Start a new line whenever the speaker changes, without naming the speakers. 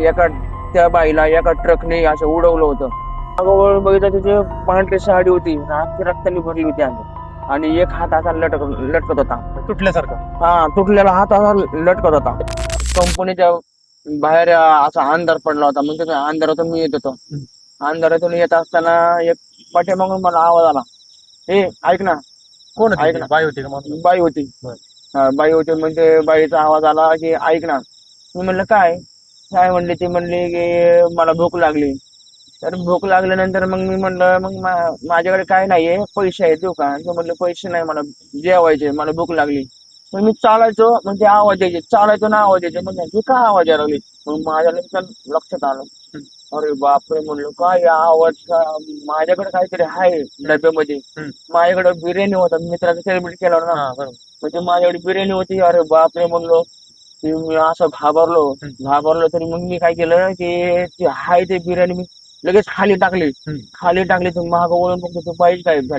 एका त्या बाईला एका ट्रकने असं उडवलं होतं. मागं बघितलं त्याची पांढरी साडी होती अख्खी रक्तानी भरली होती आणि एक हात असा लटकत होता.
तुटल्यासारखं.
हा, तुटलेला हात असा लटकत होता. कंपनीच्या बाहेर असा अंधार पडला होता. म्हणजे त्या अंधारातून मी येत होतो. अंधारातून येत असताना एक पाठीमागून मला आवाज आला, ए ऐक ना.
कोण होती
ऐक
ती?
ना.
बाई होती का माणूस?
बाई होती.
बरं.
बाई होती म्हणजे बाईचा आवाज आला की ऐक ना. मी म्हणलं काय काय म्हणली. ती म्हणली की मला भूक लागली. तर भूक लागल्यानंतर मग मी म्हणलं मग माझ्याकडे काय नाहीये, पैसे आहेत देऊ का? ते म्हणले पैसे नाही, मला जेवायचे, मला भूक लागली. मग मी चालायचो म्हणजे आवाज यायचे, चालायचो ना आवाज यायचे. म्हणजे ही काय आवाज यायला लागली. मग माझ्या लक्षात आलं. अरे बापरे, म्हणलं काय हा आवाज माझ्याकडे काहीतरी आहे डब्यामध्ये. माझ्याकडे बिर्याणी होता, मित्राचा सेलिब्रेट केला होता ना.
हा, बरोबर.
म्हणजे माझ्याकडे बिर्याणी होती. अरे बापरे म्हणलो की मी असं घाबरलो तरी मग मी काय केलं की ती हाय ते बिर्याणी मी लगेच खाली टाकली. तर मागं वळून बघतो तो बाईच गायब झाली.